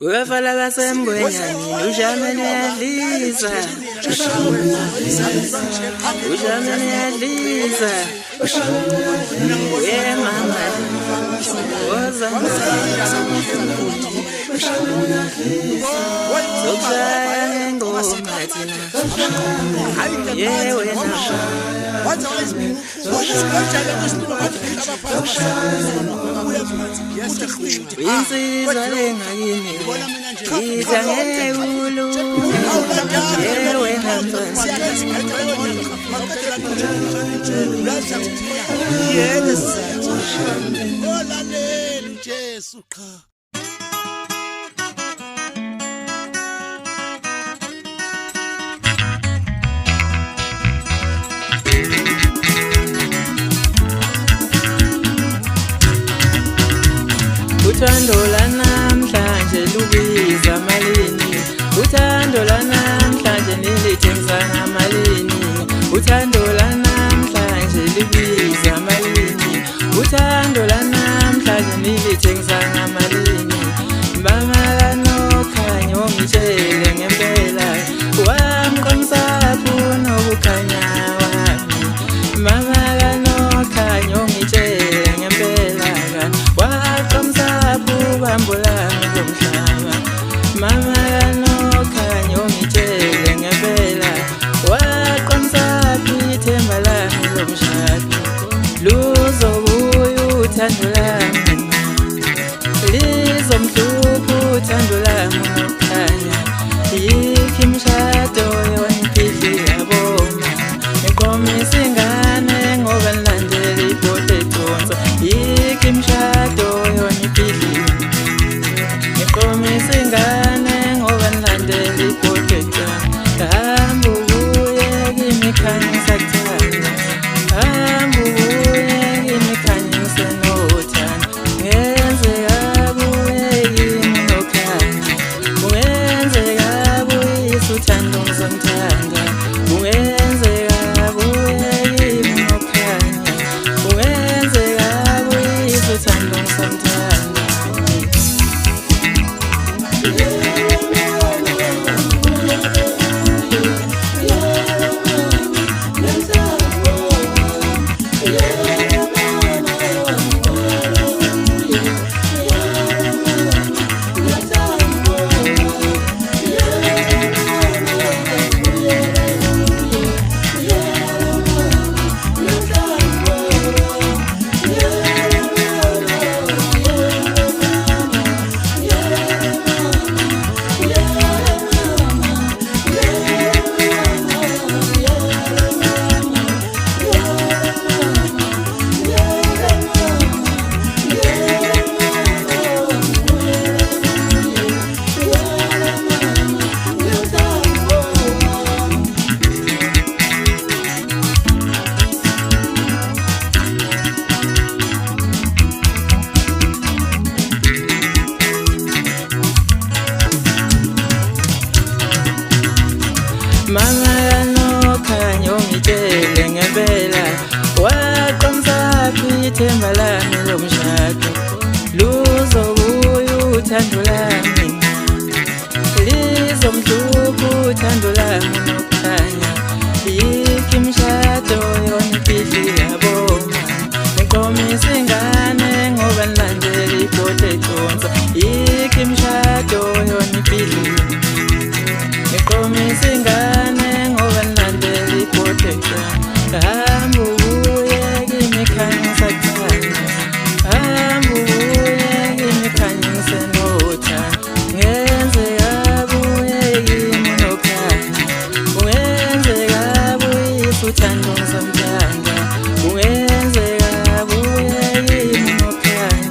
Uyafala kasembwenyani ujameni uyadliza ujameni uyadliza ye mama woza sokushaya ngengoma thina ye wena insizwa lengakini ithange ulu ye wena Jesu cha uthando lanamhlanje lubiza malini uthando lanamhlanje nilithengisa ngamalini uthando lanamhlanje lubiza malini uthando lanamhlanje nilithengisa ngamalini mama kanokhanyo ngitshele ngempela wamqonisa phuna ukukhanya wami mama kanokhanyo ngitshele ngempela bambulami komhlaba mama kanokhanyo ngitshele ngempela waqonsaphi ithemba lami lomshado luzobuya uthando lami lizomhlupha uthando lami nokukhanya yikho imishado yoniphihle yaboma ngiqomisa ingane ngoba nilandela ibhoda econsa yikho imishado yoniphihle ingane ngoba nilandela ibhoketa hamba ubuye kimi khanyisa kuthanda hamba ubuye kimi khanyisa nothando ngenzeka kuye kimi nokhanya ungenzeka buyisa uthando ngizomthanda ungenzeka buye kimi nokhanya ungenzeka buyisa uthando ngizomthanda mama kanokhanyo ngitshele ngempela waqonsaphi ithemba lami lomshado luzobuya uthando lami lizomhlupha uthando lami nokukhanya yikho imishado yoniphihle yaboma ngiqomisa ingane ngoba nilandela ibhoda econsa yikho imishado yoniphihle ngiqomisa ingane ngoba nilandela ibhoketa hamba ubuye kimi khanyisa kuthanda hamba ubuye kimi khanyisa nothando ngenzeka buye kimi nokhanya ungenzeka buyisa uthando ngizomthanda ungenzeka buye kimi nokhanya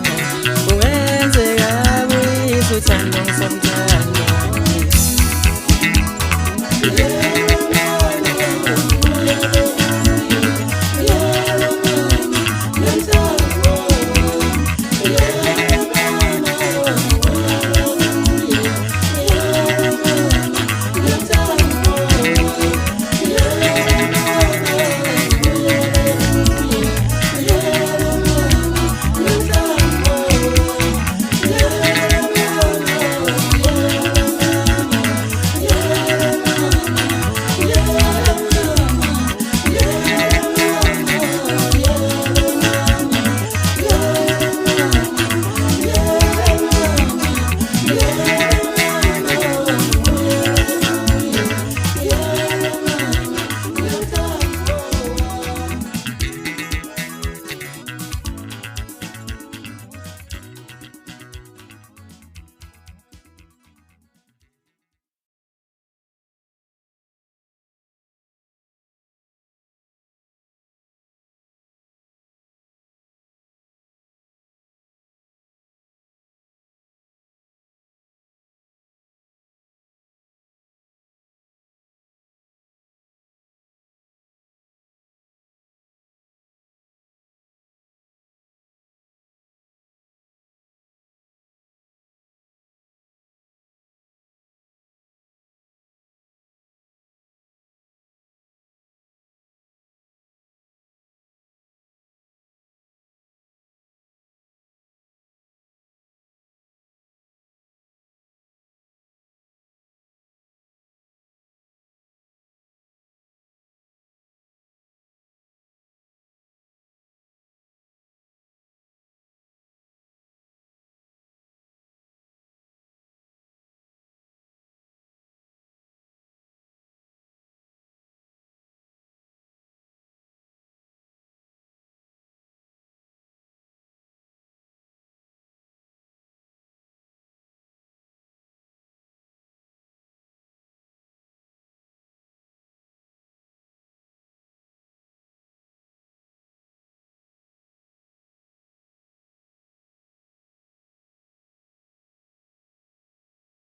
ungenzeka buyisa uthando ngizomthanda